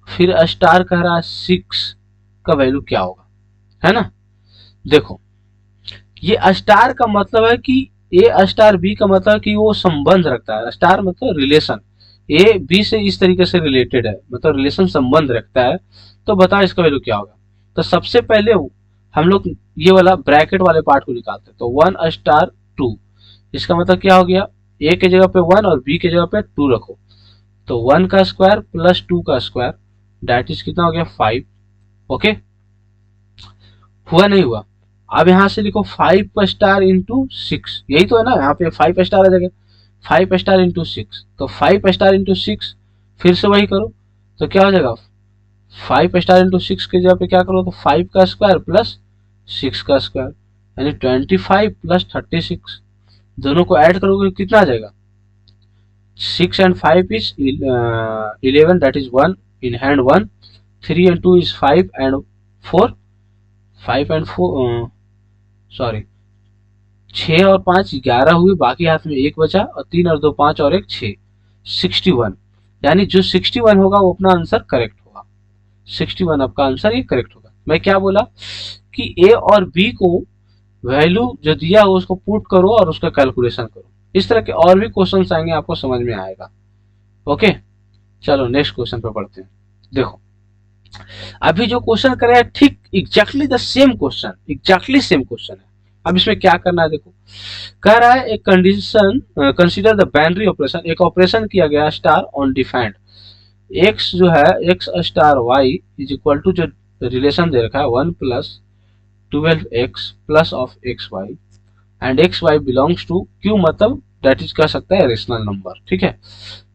Speaker 1: फिर स्टार कह रहा है 6 का वैल्यू क्या होगा, है ना। देखो ये स्टार का मतलब है कि ए स्टार बी का मतलब कि वो संबंध रखता है, स्टार मतलब रिलेशन, ए बी से इस तरीके से रिलेटेड है, मतलब रिलेशन संबंध रखता है। तो बताओ इसका वैल्यू क्या होगा। तो सबसे पहले हम लोग ये वाला ब्रैकेट वाले पार्ट को निकालते हैं। तो 1 स्टार 2, इसका मतलब क्या हो गया, ए के जगह पे 1 और बी के जगह पे 2 रखो, तो 1 का स्क्वायर प्लस 2 का स्क्वायर, डेट इज कितना हो गया 5, ओके। हुआ नहीं हुआ, अब यहां से लिखो 5 स्टार इंटू 6, यही तो है ना, यहाँ पे 5 स्टार आ जाएगा, 5 स्टार इंटू 6, तो 5 स्टार इंटू 6 फिर से वही करो, तो क्या हो जाएगा 5 स्टार इंटू 6 के जगह पे क्या करो, तो 5 का स्क्वायर प्लस 6 का स्क्वायर, यानी 25 प्लस 36, दोनों को ऐड करोगे कितना आ जाएगा, 6 and 5 is 11, that is 1 in hand 1, 3 and 2 is 5 and 4, 5 and 4 sorry 6 और 5 11 हुए, बाकी हाथ में 1 बचा, और 3 और 2 5 और 1 6, 61, यानी जो 61 होगा वो अपना आंसर करेक्ट होगा, 61 आपका आंसर ये करेक्ट होगा। मैं क्या बोला कि ए और बी को वैल्यू जो दिया हो उसको पुट करो और उसका कैलकुलेशन करो। इस तरह के और भी क्वेश्चन आएंगे, आपको समझ में आएगा, ओके। चलो नेक्स्ट क्वेश्चन पे पढ़ते हैं। देखो अभी जो क्वेश्चन कर रहा है ठीक exactly the same question, exactly same question है। अब इसमें क्या करना है, देखो कह रहा है एक condition consider the binary operation, एक ऑपरेशन किया गया स्टार ऑन डिफाइंड एक्स जो है x star y is equal to, जो रिलेशन दे रखा है 1 plus 12x plus of x y and x y belongs to Q, मतलब डेट इज कह सकता है रेशनल नंबर, ठीक है।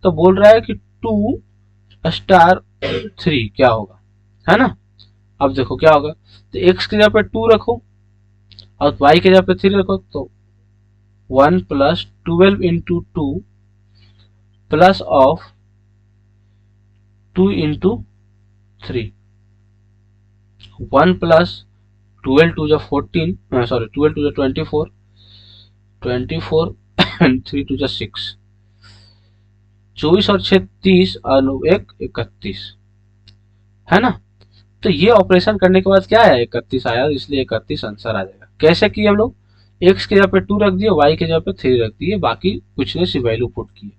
Speaker 1: तो बोल रहा है कि 2 स्टार 3 क्या होगा, है ना। अब देखो क्या होगा, तो x की जगह पे 2 रखो और y की जगह पे 3 रखो, तो 1 plus 12 into 2 plus of 2 into 3, 1 plus 12 two जो 14, सॉरी 12 टू जो 24, 24 एंड 3 टू जो 6, 24 और 6 30 और 1 31, है ना। तो ये ऑपरेशन करने के बाद क्या है, 31 आया, इसलिए 31 आंसर आ जाएगा। कैसे किए हम लोग, x की जगह पे 2 रख दिए, y की जगह पे 3 रख दिए, बाकी कुछ नहीं, सिर्फ वैल्यू पुट किए।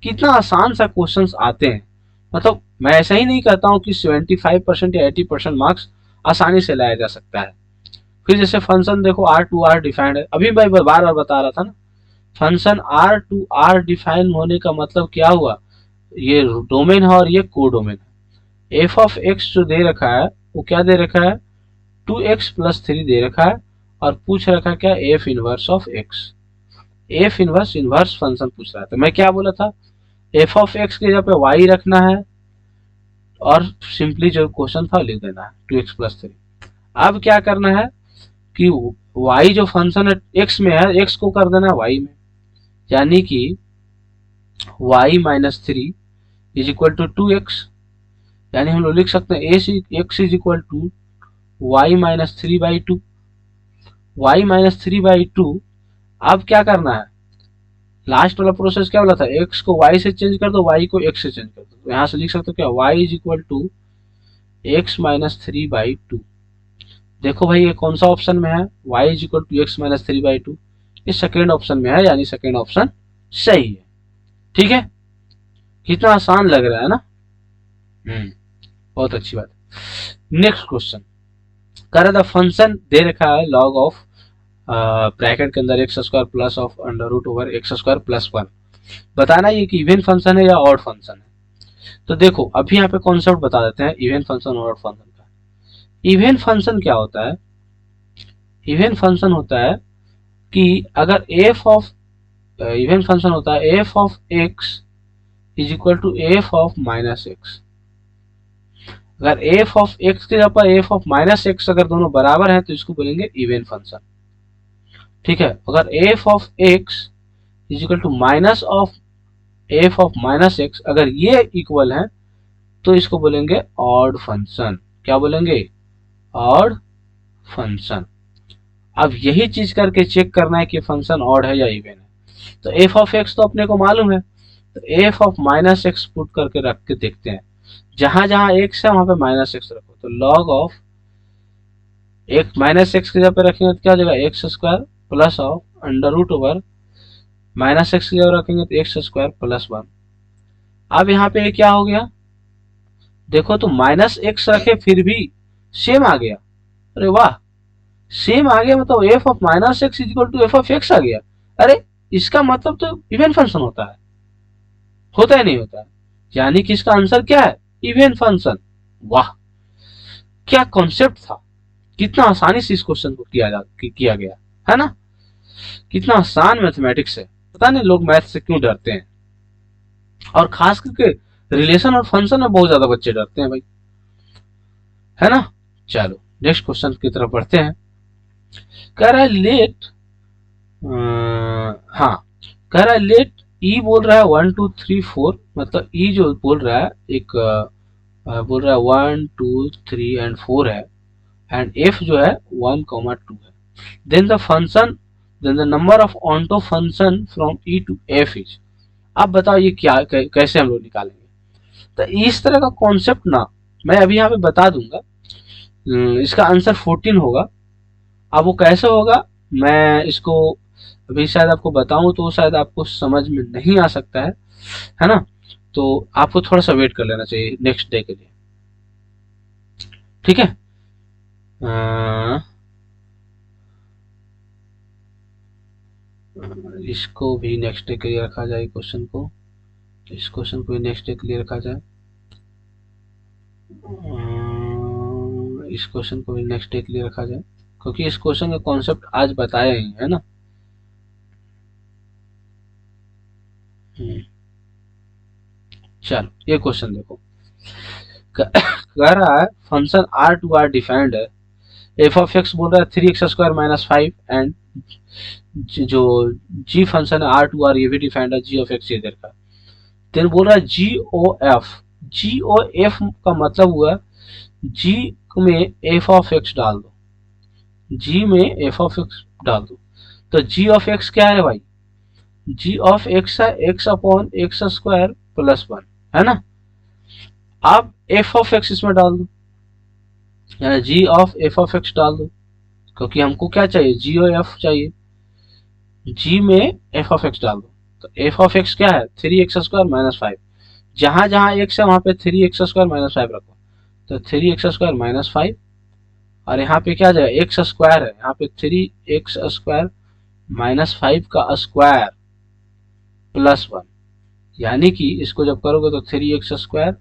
Speaker 1: कितना आसान सा क्वेश्चंस आते हैं, मतलब मैं ऐसा ही नहीं कहता हूँ कि 75% या 80% मार्क्स आसानी से लाया जा सकता है। फिर जैसे फंक्शन देखो आर टू आर डिफाइंड है, अभी मैं बार बार बता रहा था ना, function R to R define होने का मतलब क्या हुआ, ये डोमेन है और ये को डोमेन है। एफ ऑफ एक्स जो दे रखा है वो क्या दे रखा है, 2x+3 दे रखा है, और पूछ रखा है क्या, F inverse of x, F inverse inverse function पूछ रहा है। तो मैं क्या बोला था, एफ ऑफ एक्स की जगह पे वाई रखना है और सिंपली जो क्वेश्चन था लिख देना है 2x+3। अब क्या करना है कि y जो फंक्शन है x में है, x को कर देना है y में, यानी कि y-3 is equal to 2x, यानी हम लोग लिख सकते हैं x is equal to y-3/2, y-3/2। अब क्या करना है, लास्ट वाला प्रोसेस क्या बोला था, x को y से चेंज कर दो, y को x से चेंज कर दो, तो यहाँ से लिख सकते हो क्या, y is equal to x-3/2। देखो भाई ये कौन सा ऑप्शन में है, y is equal to x-3/2, ये सेकेंड ऑप्शन में है, यानी सेकेंड ऑप्शन सही है। ठीक है, कितना आसान लग रहा है ना। बहुत अच्छी बात। नेक्स्ट क्वेश्चन कर, द फंक्शन दे रखा है लॉग ऑफ ब्रैकेट के अंदर x² plus of under root over x²+1, बताना ये कि इवन फंक्शन है या ऑड फंक्शन है। तो देखो अभी यहाँ पे कॉन्सेप्ट बता देते हैं इवन फंक्शन और ऑड फंक्शन का। इवन फंक्शन क्या होता है, इवन फंक्शन होता है कि अगर एफ ऑफ, इवन फंक्शन होता है F of x is equal to F of minus x. अगर एफ ऑफ एक्स के जगह पर एफ ऑफ माइनस एक्स अगर दोनों बराबर हैं तो इसको बोलेंगे इवन फंक्शन। ठीक है, अगर f of x is equal to minus of f of minus x, अगर ये इक्वल है तो इसको बोलेंगे ऑड फंक्शन। क्या बोलेंगे, ऑड फंक्शन। अब यही चीज करके चेक करना है कि फंक्शन ऑड है या इवन है। तो एफ ऑफ एक्स तो अपने को मालूम है, तो F of minus x put करके रख के देखते हैं, जहां जहां एक्स है वहां पे माइनस एक्स रखो, तो लॉग ऑफ एक माइनस एक्स की जगह पे रखेंगे तो क्या हो जाएगा, x² plus of under root over minus x की जगह रखेंगे तो x²+1। अब यहाँ पे क्या हो गया, देखो तो माइनस एक्स रखे फिर भी सेम आ गया, अरे वाह, सेम आ गया, मतलब F of minus X is equal to F of X आ गया। अरे इसका मतलब तो इवन फंक्शन होता है नहीं होता है, यानी कि इसका आंसर क्या है, इवन फंक्शन। वाह, क्या कॉन्सेप्ट था, कितना आसानी से इस क्वेश्चन को किया गया, है ना। कितना आसान मैथमेटिक्स है, पता नहीं लोग मैथ से क्यों डरते हैं, और खास करके रिलेशन और फंक्शन में बहुत ज्यादा बच्चे डरते हैं भाई, है ना। चलो नेक्स्ट क्वेश्चन की तरफ बढ़ते हैं। कह रहा है लेट, हाँ, कह रहा है लेट ई बोल रहा है 1 2 3 4, मतलब ई जो बोल रहा है एक बोल रहा है 1 2 3 एंड 4 है, एंड एफ जो है 1, 2 है, then the function, then the number of onto function from E to F is. आप बताओ ये क्या कैसे हम लोग निकालेंगे। तो इस तरह का कॉन्सेप्ट ना मैं अभी यहाँ पे बता दूंगा, इसका आंसर 14 होगा। अब वो कैसे होगा मैं इसको अभी शायद आपको बताऊं तो शायद आपको समझ में नहीं आ सकता है ना। तो आपको थोड़ा सा वेट कर लेना चाहिए नेक्स्ट डे के लिए, ठीक है। इसको भी नेक्स्ट डे के लिए रखा जाए, क्वेश्चन को, इस क्वेश्चन को भी नेक्स्ट डे के लिए रखा जाए, इस क्वेश्चन को भी नेक्स्ट डे के लिए रखा जाए, क्योंकि इस क्वेश्चन का कॉन्सेप्ट आज बताया ही है ना। चलो ये क्वेश्चन देखो, कह रहा है function R to R defined है, एफ ऑफ एक्स बोल रहा है 3x² माइनस 5 एंड जो जी फंक्शन है आर टू आर ये भी डिफाइंड है, जी ऑफ एक्स इधर का। then बोल रहा है जी ओ एफ, जी ओ एफ का मतलब हुआ जी में एफ ऑफ एक्स डाल दो, जी में एफ ऑफ एक्स डाल दो। तो जी ऑफ एक्स क्या है भाई, जी ऑफ एक्स है x upon X square plus 1, है ना। अब एफ ऑफ एक्स इसमें डाल दो, यानी जी ऑफ एफ ऑफ एक्स डाल दो, क्योंकि हमको क्या चाहिए, जी ओ एफ चाहिए, जी में एफ ऑफ एक्स डाल दो। तो एफ ऑफ एक्स क्या है 3x² माइनस 5, जहां जहां एक्स है वहां पे 3x² माइनस 5 रखो, तो 3x² माइनस 5, और यहाँ पे क्या आ जाएगा एक्स स्क्वायर है, यहाँ पे 3x² माइनस 5 का स्क्वायर प्लस 1, यानी कि इसको जब करोगे तो 3x²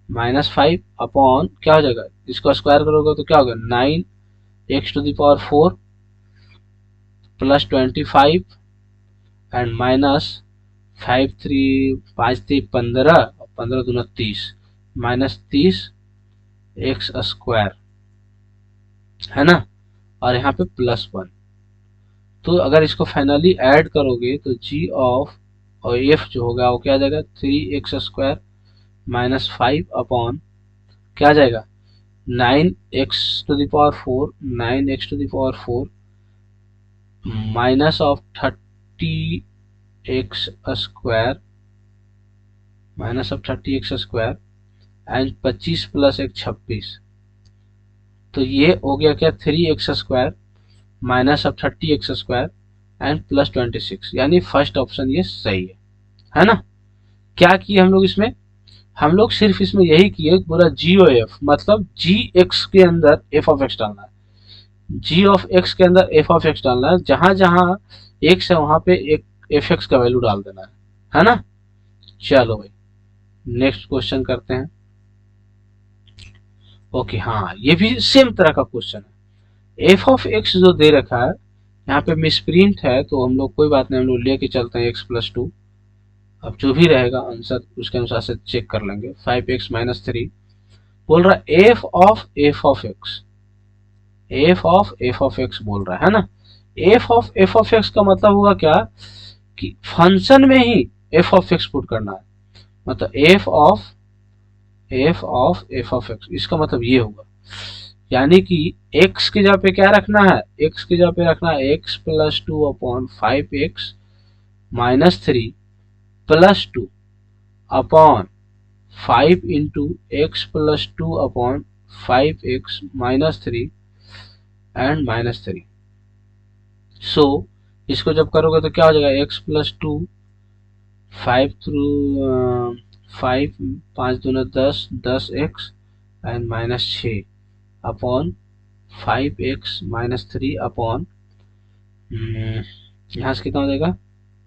Speaker 1: माइनस 5 अपॉन क्या हो जाएगा, इसको स्क्वायर करोगे तो क्या होगा 9x⁴ प्लस 25 एंड माइनस 5 3 5 3 15 और 15 दूना 30 माइनस 30x², है ना, और यहाँ पे प्लस 1। तो अगर इसको फाइनली ऐड करोगे तो जी ऑफ और एफ जो होगा वो क्या आ जाएगा 3x² माइनस 5 अपॉन क्या आ जाएगा 9x⁴ minus of 30x² and 25 plus 1 26, तो ये हो गया क्या 3x² minus of 30x² and plus 26, यानी फर्स्ट ऑप्शन ये सही है ना। क्या किए हम लोग इसमें, हम लोग सिर्फ इसमें यही किए पूरा जी ओ एफ, मतलब जी एक्स के अंदर एफ ऑफ एक्स डालना है, जी ऑफ एक्स के अंदर एफ ऑफ एक्स डालना है, जहां जहां एक्स है वहां पे एक एफ एक्स का वैल्यू डाल देना है ना। चलो भाई नेक्स्ट क्वेश्चन करते हैं। ओके हाँ, ये भी सेम तरह का क्वेश्चन है, एफ ऑफ एक्स जो दे रखा है यहाँ पे मिसप्रिंट है, तो हम लोग कोई बात नहीं, हम लोग लेके चलते हैं x+2, अब जो भी रहेगा आंसर उसके अनुसार से चेक कर लेंगे। 5x माइनस 3 बोल रहा है F of x, F of x बोल रहा है ना। एफ ऑफ एक्स का मतलब हुआ क्या कि फंक्शन में ही एफ ऑफ एक्स पुट करना है, मतलब एफ ऑफ एक्स, इसका मतलब ये होगा, यानी कि x की जगह पे क्या रखना है, x की जगह पे रखना है x+2 upon 5x minus 3 plus 2 upon 5 into x+2 upon 5x minus 3 and minus 3। सो इसको जब करोगे तो क्या हो जाएगा x+2 5 थ्रू 5 5 दूना 10 10x and minus 6 upon 5x minus 3 upon यहाँ से कितना हो जाएगा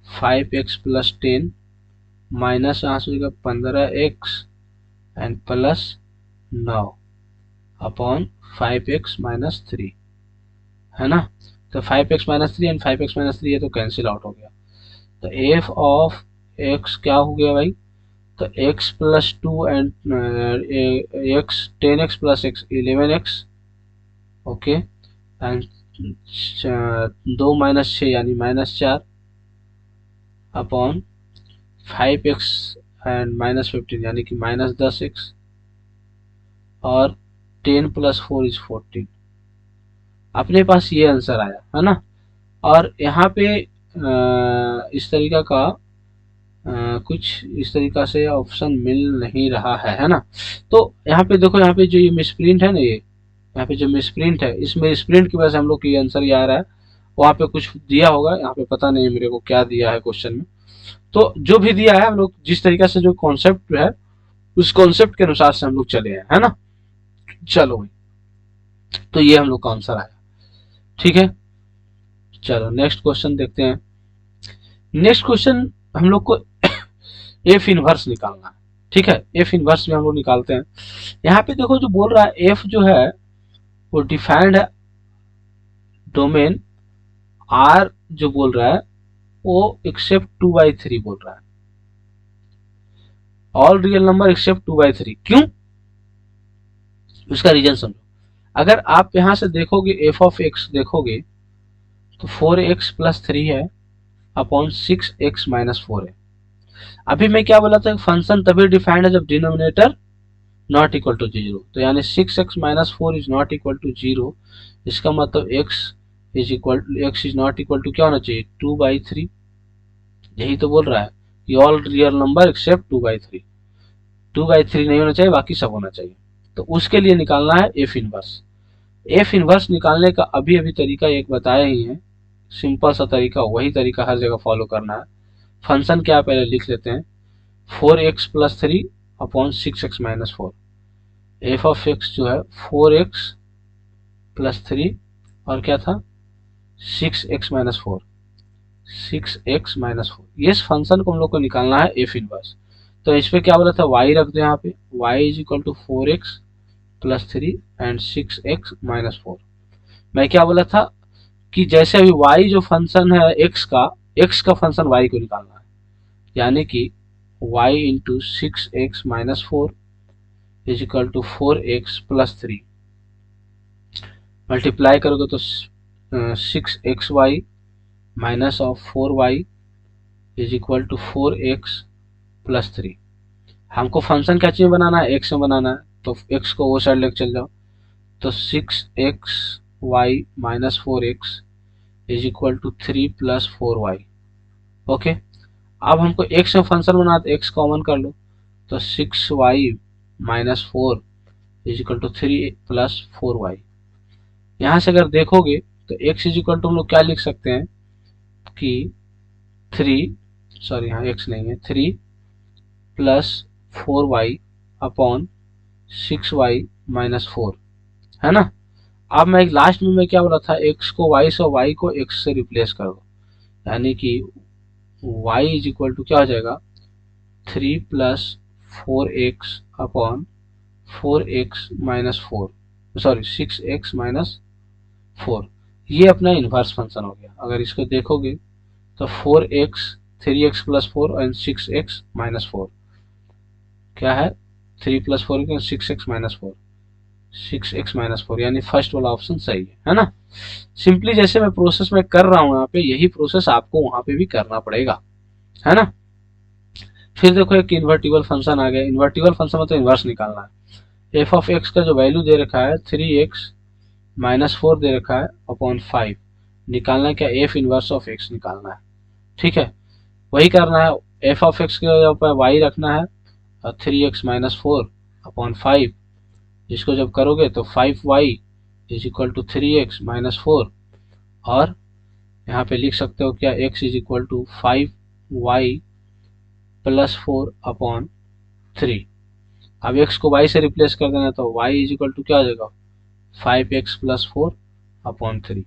Speaker 1: 5x प्लस 10 माइनस यहाँ से हो जाएगा 15x and plus 9 upon 5x minus 3, है ना। तो 5x minus 3 and 5x minus 3 ये तो कैंसिल आउट हो गया, तो एफ ऑफ एक्स क्या हो गया भाई, तो x+2 and x 10x plus x 11x, okay, and 2 minus 6 यानी minus 4 upon 5x and minus 15 यानी कि माइनस 10x और 10 प्लस 4 इज 14। अपने पास ये आंसर आया है ना। और यहाँ पे इस तरीका का कुछ इस तरीका से ऑप्शन मिल नहीं रहा है ना। तो यहाँ पे देखो, यहाँ पे जो ये मिसप्रिंट है ना, ये यहाँ पे जो मिसप्रिंट है, इस मिसप्रिंट की वजह से हम लोग को ये आंसर ये आ रहा है, वहाँ पे कुछ दिया होगा, यहाँ पे पता नहीं मेरे को क्या दिया है क्वेश्चन में। तो जो भी दिया है हम लोग जिस तरीका से जो कॉन्सेप्ट है उस कॉन्सेप्ट के अनुसार से हम लोग चले हैं, है ना। चलो भाई, तो ये हम लोग का आंसर आया, ठीक है। चलो नेक्स्ट क्वेश्चन देखते हैं। नेक्स्ट क्वेश्चन हम लोग को एफ इनवर्स निकालना है, ठीक है। एफ इनवर्स में हम लोग निकालते हैं। यहाँ पे देखो जो बोल रहा है एफ जो है वो डिफाइंड है डोमेन आर, जो बोल रहा है वो एक्सेप्ट 2/3 बोल रहा है, ऑल रियल नंबर एक्सेप्ट 2/3। क्यों, उसका रीजन समझो। अगर आप यहाँ से देखोगे एफ ऑफ एक्स देखोगे तो 4x प्लस 3 है अपॉन 6x माइनस 4 है। अभी मैं क्या बोला था, फंक्शन तभी डिफाइंड है जब डिनोमिनेटर नॉट इक्वल टू 0, तो यानी 6x minus 4 is not equal to 0। इसका मतलब x is not equal to क्या होना चाहिए, 2/3। यही तो बोल रहा है कि ऑल रियल नंबर एक्सेप्ट 2/3। 2/3 नहीं होना चाहिए, बाकी सब होना चाहिए। तो उसके लिए निकालना है एफ इनवर्स। एफ इनवर्स निकालने का अभी अभी तरीका एक बताया ही है, सिंपल सा तरीका, वही तरीका हर जगह फॉलो करना है। फंक्शन क्या पहले लिख लेते हैं, 4x plus 3 upon 6x minus 4। F of X जो है 4x प्लस 3 और क्या था 6x माइनस 4, 6x माइनस 4। ये फंक्शन को हम लोग को निकालना है एफ इनवर्स। तो इस पे क्या बोला था, y रख दो यहाँ पे, y is equal to 4x plus 3 and 6x minus 4। मैं क्या बोला था कि जैसे अभी y जो फंक्शन है x का फंक्शन y को निकालना है, यानी कि y into 6x minus 4 is equal to 4x plus 3। Multiply करोगे तो 6xy minus of 4y is equal to 4x plus 3। हमको फंक्शन क्या चीज बनाना है, x में बनाना है, तो x को वो साइड लेके चल जाओ, तो 6xy minus 4x is equal to 3 plus 4y। Okay, अब हमको x में फंक्शन बनाना है, x कॉमन कर लो, तो 6y minus 4 is equal to 3 plus 4y। यहाँ से अगर देखोगे तो x इज इक्वल टू हम लोग क्या लिख सकते हैं कि 3, सॉरी यहाँ x नहीं है, 3 plus 4y upon 6y minus 4, है ना। अब मैं लास्ट में मैं क्या बोला था, x को y से, y को x से रिप्लेस कर दो, यानी कि y इज इक्वल टू क्या हो जाएगा 3 plus 4x upon 4x minus 4, sorry 6x minus 4। ये अपना इनवर्स फंक्शन हो गया। अगर इसको देखोगे तो 4x 3x plus 4 and 6x minus 4 क्या है, 3 plus 4 6x minus 4, 6x minus 4, यानी फर्स्ट वाला ऑप्शन सही है ना। सिंपली जैसे मैं प्रोसेस में कर रहा हूं यहाँ पे, यही प्रोसेस आपको वहां पे भी करना पड़ेगा, है ना। फिर देखो एक इन्वर्टिबल फंक्शन आ गया। इन्वर्टिबल फंक्शन में तो इनवर्स निकालना है। एफ ऑफ एक्स का जो वैल्यू दे रखा है 3x माइनस 4 दे रखा है अपॉन 5, निकालना है क्या, एफ इनवर्स ऑफ एक्स निकालना है। ठीक है, वही करना है। एफ ऑफ एक्स के ऊपर वाई रखना है और 3x माइनस 4 अपॉन 5, जिसको जब करोगे तो 5y is equal to 3x minus 4, और यहाँ पे लिख सकते हो क्या, x is equal to 5y plus 4 upon 3। अब x को y से रिप्लेस कर देना, तो y इज इक्वल टू क्या हो जाएगा 5x plus 4 upon 3।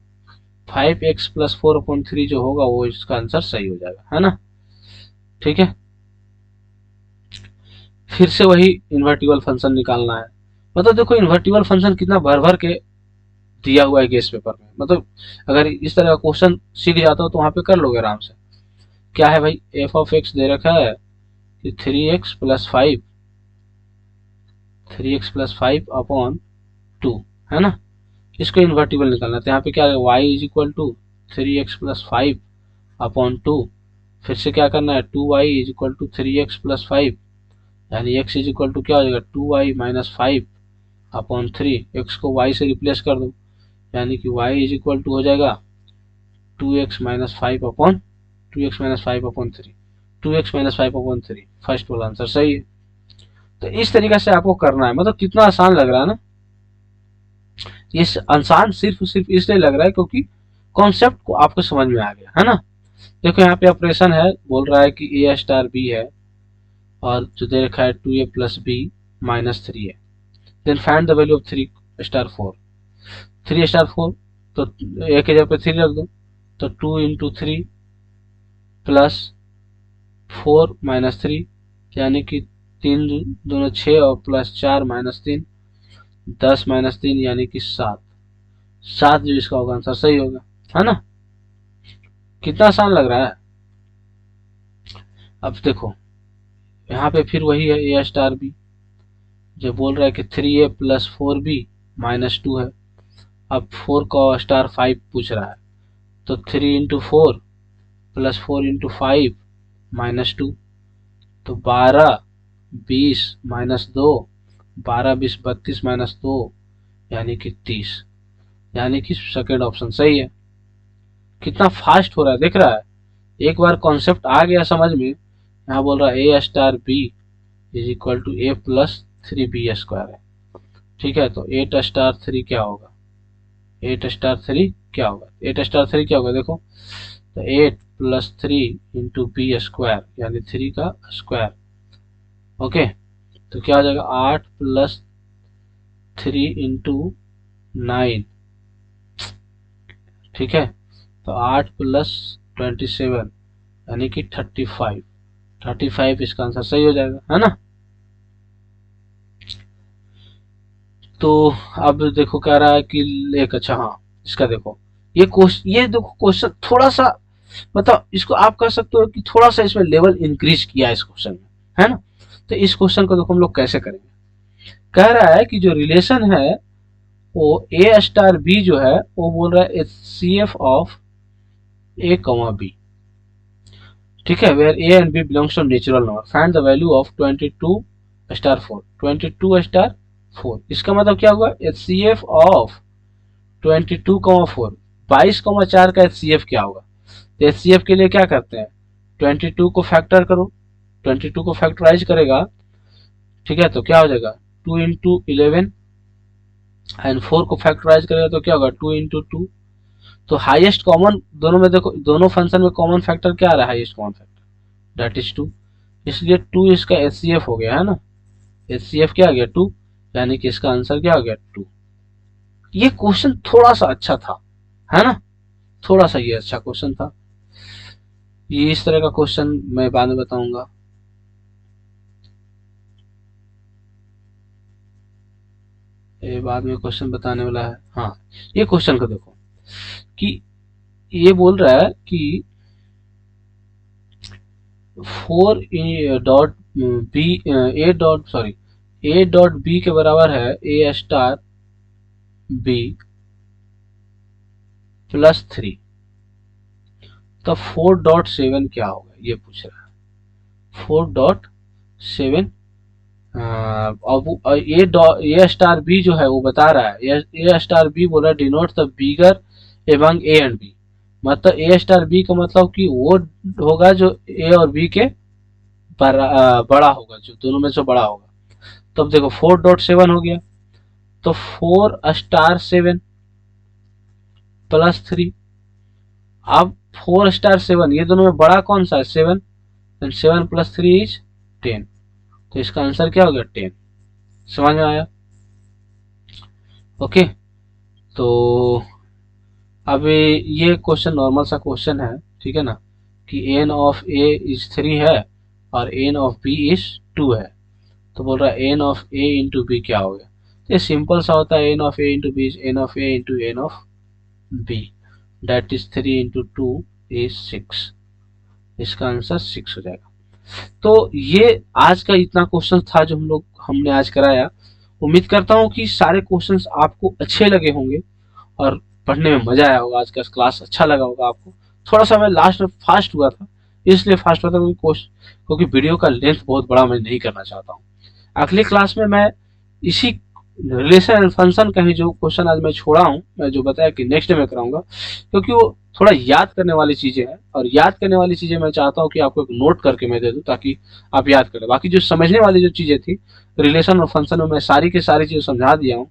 Speaker 1: 5x plus 4 upon 3 जो होगा वो इसका आंसर सही हो जाएगा, है ना। ठीक है, फिर से वही इन्वर्टिबल फंक्शन निकालना है। मतलब देखो इन्वर्टिबल फंक्शन कितना भर भर के दिया हुआ है गेस पेपर में, मतलब अगर इस तरह का क्वेश्चन सीख जाता हो तो वहां पे कर लोगे आराम से। क्या है भाई, एफ ऑफ एक्स दे रखा है कि 3x प्लस 5 अपॉन 2, है ना। इसको इन्वर्टिबल निकालना है, तो यहाँ पे क्या है, y is equal to 3x plus 5 upon 2। फिर से क्या करना है, 2y is equal to 3x plus 5, यानी x इज इक्वल टू क्या हो जाएगा 2y माइनस 5 अपॉन 3। x को y से रिप्लेस कर दो, यानी कि y इज इक्वल टू हो जाएगा 2x minus 5 upon 3, 2x minus 5 upon 3। First वाला आंसर सही है। तो इस तरीके से आपको करना है। मतलब कितना आसान लग रहा है ना। ये आसान सिर्फ इसलिए लग रहा है क्योंकि कॉन्सेप्ट को आपको समझ में आ गया, है ना। देखो यहाँ पे ऑपरेशन है, बोल रहा है कि ए स्टार बी है और जो दे रखा है 2a प्लस बी माइनस 3 है। Then find the value of 3 star 4, 3 star 4, तो ए के जगह पे 3 रख दो, तो 2 इंटू 3 प्लस 4 माइनस 3, यानी कि 3 दोनों 6 और प्लस 4 माइनस 3, 10 माइनस 3 यानी कि 7। 7 जो इसका होगा आंसर सही होगा, है ना। कितना आसान लग रहा है। अब देखो यहाँ पे फिर वही है ए स्टार बी, जो बोल रहा है कि 3a प्लस 4b माइनस 2 है। अब 4 का स्टार 5 पूछ रहा है, तो 3 इंटू 4 प्लस 4 इंटू 5 माइनस 2, तो 12 20 माइनस 2, 12 20 32 माइनस 2 यानी कि 30, यानी कि सेकेंड ऑप्शन सही है। कितना फास्ट हो रहा है देख रहा है, एक बार कॉन्सेप्ट आ गया समझ में। यहाँ बोल रहा है A star B is equal to A plus 3b² है। ठीक है, तो 8 स्टार 3 क्या होगा, 8 स्टार 3 क्या होगा, 8 स्टार 3 क्या होगा देखो, तो 8 प्लस 3 इंटू b² यानी 3 का स्क्वायर। ओके, तो क्या हो जाएगा 8 प्लस 3 इंटू 9। ठीक है, तो 8 प्लस 27 यानी कि 35, 35 इसका आंसर सही हो जाएगा, है ना। तो अब देखो कह रहा है कि एक, अच्छा हाँ इसका देखो, ये देखो क्वेश्चन थोड़ा सा, मतलब इसको आप कह सकते हो कि थोड़ा सा इसमें लेवल इंक्रीज किया है इस क्वेश्चन में, है ना। तो इस क्वेश्चन को देखो हम लोग कैसे करेंगे। कह रहा है कि जो रिलेशन है वो ए स्टार बी जो है वो बोल रहा है HCF of a comma b. ठीक है, where a and b belongs to natural number, find the value of 22 star 4, 22 star 4। इसका मतलब क्या हुआ, HCF ऑफ 22,4, 22,4 का HCF क्या होगा। तो HCF के लिए क्या करते हैं, 22 को फैक्टर करो, 22 को फैक्टराइज करेगा, ठीक है, तो क्या हो जाएगा 2 इंटू 11 एंड 4 को फैक्टराइज करेगा तो क्या होगा 2 इंटू 2। तो हाईएस्ट कॉमन दोनों में देखो, दोनों फंक्शन में कॉमन फैक्टर क्या आ रहा है, highest common factor that is 2, इसलिए 2 इसका HCF हो गया, है ना। HCF क्या आ गया 2, यानी कि इसका आंसर क्या हो गया 2। ये क्वेश्चन थोड़ा सा अच्छा था, है ना, थोड़ा सा ये अच्छा क्वेश्चन था। ये इस तरह का क्वेश्चन मैं बाद में बताऊंगा। ये बाद में क्वेश्चन बताने वाला है। हाँ, ये क्वेश्चन को देखो कि ये बोल रहा है कि 4 dot b a dot sorry a dot b के बराबर है ए स्टार बी प्लस 3, तो 4.7 क्या होगा ये पूछ रहा है, 4.7। अब ए स्टार बी जो है वो बता रहा है, ए स्टार बी बोल रहा है denote the bigger among a and b, मतलब ए स्टार बी का मतलब कि वो होगा जो ए और बी के बड़ा होगा, जो दोनों में से बड़ा होगा। तो अब देखो 4.7 हो गया, तो 4 स्टार 7 प्लस 3। अब 4 स्टार 7 ये दोनों में बड़ा कौन सा है 7, 7 प्लस 3 इज 10, तो इसका आंसर क्या हो गया 10। समझ में आया। ओके, तो अब ये क्वेश्चन नॉर्मल सा क्वेश्चन है, ठीक है ना, कि एन ऑफ ए इज 3 है और एन ऑफ बी इज 2 है। तो बोल रहा है n of a into b क्या हो गया, तो ये सिंपल सा होता है, n of a into b is n of a into n of b, that is 3 into 2 is 6, इसका आंसर 6 हो जाएगा। तो ये आज का इतना क्वेश्चन था जो हमने आज कराया। उम्मीद करता हूँ कि सारे क्वेश्चंस आपको अच्छे लगे होंगे और पढ़ने में मजा आया होगा, आज का क्लास अच्छा लगा होगा आपको। थोड़ा सा मैं लास्ट में फास्ट हुआ था, इसलिए फास्ट हुआ था क्योंकि वीडियो का लेंथ बहुत बड़ा मैं नहीं करना चाहता हूँ। अगली क्लास में मैं इसी रिलेशन एंड फंक्शन का ही जो क्वेश्चन आज मैं छोड़ा हूँ, मैं जो बताया कि नेक्स्ट डे में कराऊंगा, क्योंकि वो थोड़ा याद करने वाली चीजें हैं, और याद करने वाली चीजें मैं चाहता हूँ कि आपको एक नोट करके मैं दे दूं ताकि आप याद करें। बाकी जो समझने वाली जो चीजें थी रिलेशन और फंक्शन में मैं सारी की सारी चीजें समझा दिया हूँ,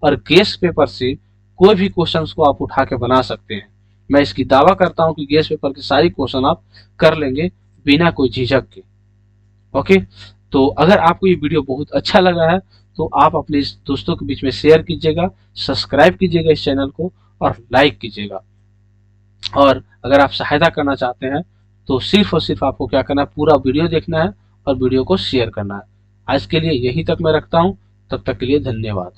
Speaker 1: और गेस्ट पेपर से कोई भी क्वेश्चन को आप उठा के बना सकते हैं। मैं इसकी दावा करता हूँ कि गेस्ट पेपर के सारी क्वेश्चन आप कर लेंगे बिना कोई झिझक के। ओके, तो अगर आपको ये वीडियो बहुत अच्छा लगा है तो आप अपने दोस्तों के बीच में शेयर कीजिएगा, सब्सक्राइब कीजिएगा इस चैनल को और लाइक कीजिएगा। और अगर आप सहायता करना चाहते हैं तो सिर्फ और सिर्फ आपको क्या करना है, पूरा वीडियो देखना है और वीडियो को शेयर करना है। आज के लिए यहीं तक मैं रखता हूं, तब तक के लिए धन्यवाद।